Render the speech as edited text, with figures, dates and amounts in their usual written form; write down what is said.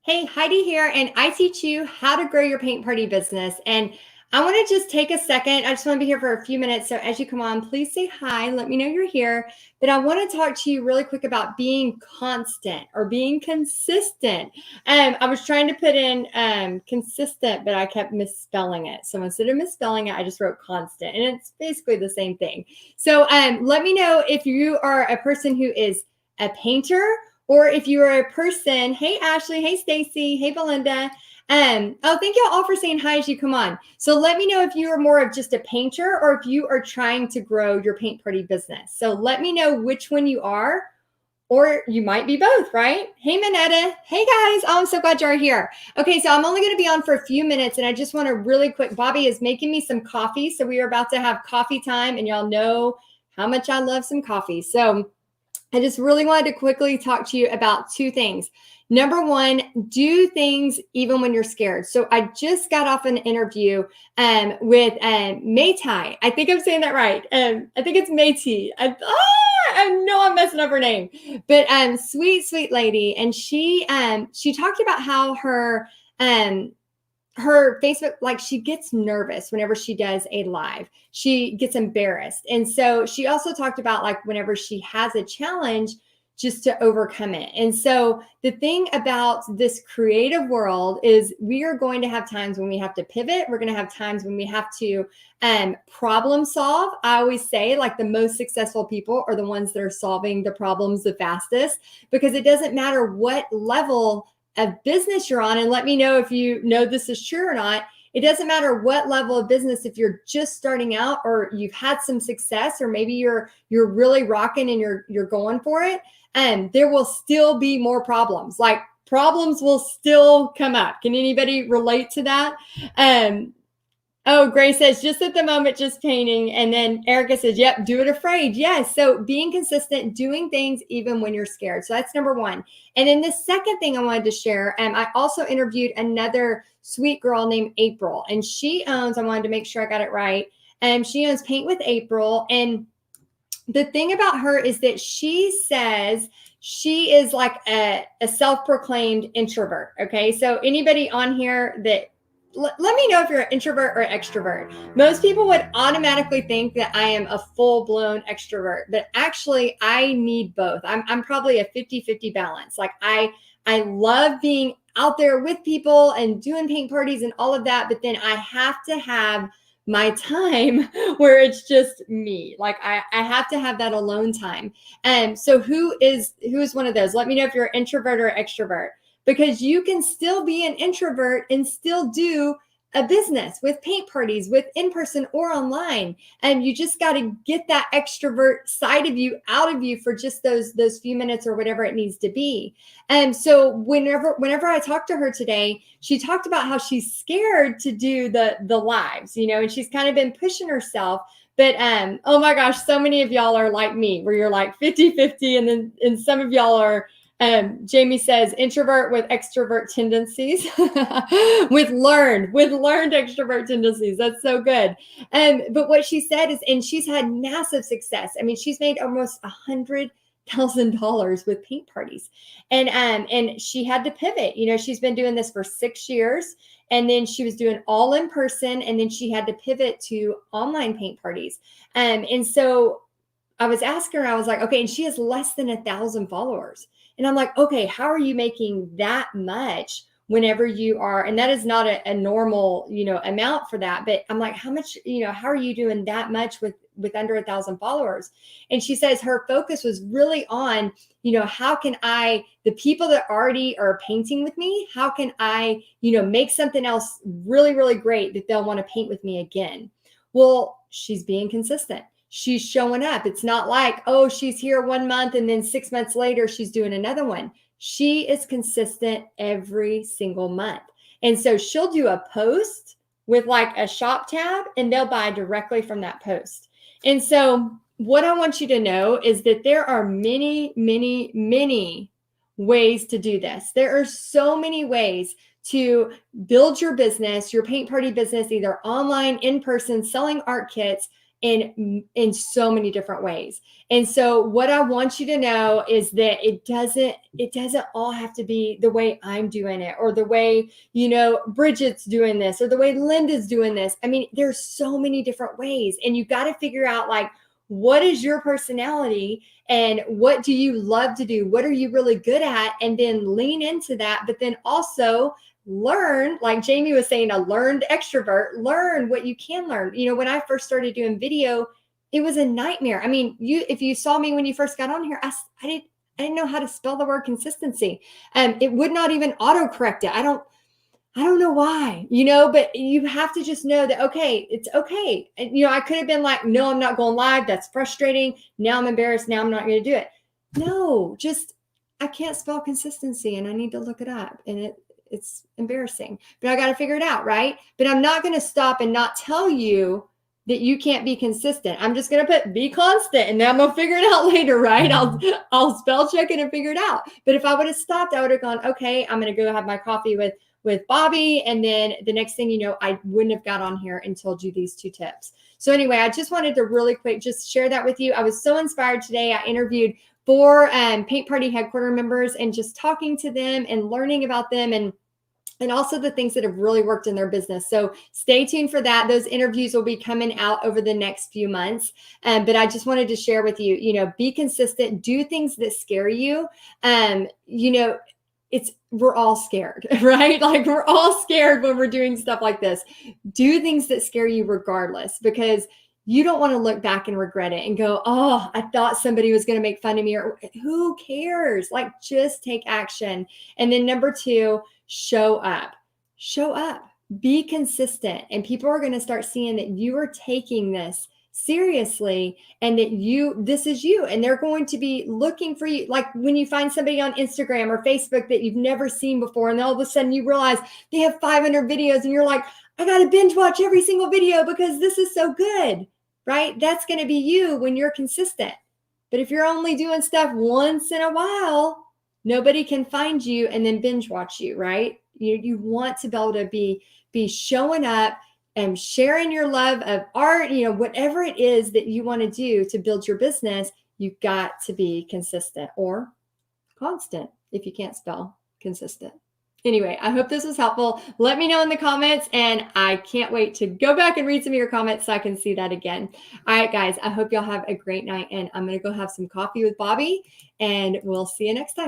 Hey, Heidi here, and I teach you how to grow your paint party business. And I want to just take a second. I just want to be here for a few minutes. So as you come on, please say hi. Let me know you're here. But I want to talk to you really quick about being constant or being consistent. I was trying to put in consistent, but I kept misspelling it. So instead of misspelling it, I just wrote constant, and it's basically the same thing. So let me know if you are a person who is a painter, or if you are a person. Hey, Ashley. Hey, Stacy. Hey, Belinda. Thank you all for saying hi as you come on. So let me know if you are more of just a painter or if you are trying to grow your paint party business. So let me know which one you are, or you might be both, right? Hey, Minetta. Hey, guys. Oh, I'm so glad you're here. Okay, so I'm only going to be on for a few minutes, and I just want to really quick. Bobby is making me some coffee. So we are about to have coffee time, and y'all know how much I love some coffee. So I just really wanted to quickly talk to you about two things. Number one, do things even when you're scared. So I just got off an interview with Maytai. I think I'm saying that right. I think it's Maytai. I know I'm messing up her name, but sweet lady, and she talked about how her Facebook, like, she gets nervous whenever she does a live. She gets embarrassed. And so she also talked about, like, whenever she has a challenge, just to overcome it. And so the thing about this creative world is we are going to have times when we have to pivot. We're going to have times when we have to problem solve. I always say, like, the most successful people are the ones that are solving the problems the fastest, because it doesn't matter what level of business you're on. And let me know if you know this is true or not. It doesn't matter what level of business, if you're just starting out or you've had some success, or maybe you're really rocking and you're going for it, and there will still be more problems. Like, problems will still come up. Can anybody relate to that? Oh, Grace says, just at the moment, just painting. And then Erica says, yep, do it afraid. Yes. So being consistent, doing things even when you're scared. So that's number one. And then the second thing I wanted to share, I also interviewed another sweet girl named April, and she owns, I wanted to make sure I got it right. She owns Paint with April. And the thing about her is that she says she is like a self-proclaimed introvert. Okay. So anybody on here that, let me know if you're an introvert or extrovert. Most people would automatically think that I am a full-blown extrovert, but actually I need both. I'm probably a 50-50 balance. Like, I love being out there with people and doing paint parties and all of that, but then I have to have my time where it's just me. Like, I have to have that alone time. And so who is one of those? Let me know if you're an introvert or extrovert, because you can still be an introvert and still do a business with paint parties, with in-person or online. And you just got to get that extrovert side of you out of you for just those few minutes or whatever it needs to be. And so whenever I talked to her today, she talked about how she's scared to do the lives, and she's kind of been pushing herself. But oh my gosh, so many of y'all are like me, where you're like 50-50, and some of y'all are, Jamie says, introvert with extrovert tendencies, with learned extrovert tendencies. That's so good. But what she said is, and she's had massive success. I mean, she's made almost $100,000 with paint parties, and she had to pivot. She's been doing this for 6 years, and then she was doing all in person, and then she had to pivot to online paint parties. And so I was asking her, I was like, okay, and she has less than 1,000 followers. And I'm like, okay, how are you making that much whenever you are, and that is not a normal, amount for that. But I'm like, how much, how are you doing that much with under 1,000 followers? And she says her focus was really on, how can the people that already are painting with me, how can I, make something else really, really great that they'll want to paint with me again? Well, she's being consistent. She's showing up. It's not like, oh, she's here 1 month and then 6 months later she's doing another one. She is consistent every single month. And so she'll do a post with like a shop tab, and they'll buy directly from that post. And so what I want you to know is that there are many, many, many ways to do this. There are so many ways to build your business, your paint party business, either online, in person, selling art kits, in so many different ways. And so what I want you to know is that it doesn't all have to be the way I'm doing it, or the way, Bridget's doing this, or the way Linda's doing this. I mean, there's so many different ways, and you got to figure out, like, what is your personality and what do you love to do? What are you really good at? And then lean into that, but then also learn, like Jamie was saying, a learned extrovert, learn what you can learn. When I first started doing video, it was a nightmare. I mean, if you saw me when you first got on here, I didn't know how to spell the word consistency. It would not even autocorrect it. I don't know why, but you have to just know that, okay, it's okay. And, I could have been like, no, I'm not going live. That's frustrating. Now I'm embarrassed. Now I'm not going to do it. No, I can't spell consistency and I need to look it up, and it's embarrassing, but I got to figure it out. Right. But I'm not going to stop and not tell you that you can't be consistent. I'm just going to put be constant, and then I'm going to figure it out later. Right. I'll spell check it and figure it out. But if I would have stopped, I would have gone, okay, I'm going to go have my coffee with Bobby. And then the next thing you know, I wouldn't have got on here and told you these 2 tips. So anyway, I just wanted to really quick just share that with you. I was so inspired today. I interviewed 4 Paint Party headquarter members, and just talking to them and learning about them, and also the things that have really worked in their business. So stay tuned for that. Those interviews will be coming out over the next few months. But I just wanted to share with you, be consistent, do things that scare you. We're all scared, right? Like, we're all scared when we're doing stuff like this. Do things that scare you regardless, because you don't want to look back and regret it and go, oh, I thought somebody was going to make fun of me, or who cares? Like, just take action. And then number 2, show up, be consistent. And people are going to start seeing that you are taking this seriously, and that this is you, and they're going to be looking for you. Like when you find somebody on Instagram or Facebook that you've never seen before, and all of a sudden you realize they have 500 videos, and you're like, I got to binge watch every single video because this is so good, right? That's going to be you when you're consistent. But if you're only doing stuff once in a while, nobody can find you and then binge watch you, right? You want to be able to be showing up and sharing your love of art, whatever it is that you want to do to build your business. You've got to be consistent, or constant if you can't spell consistent. Anyway, I hope this was helpful. Let me know in the comments, and I can't wait to go back and read some of your comments so I can see that again. All right, guys, I hope y'all have a great night, and I'm going to go have some coffee with Bobby, and we'll see you next time.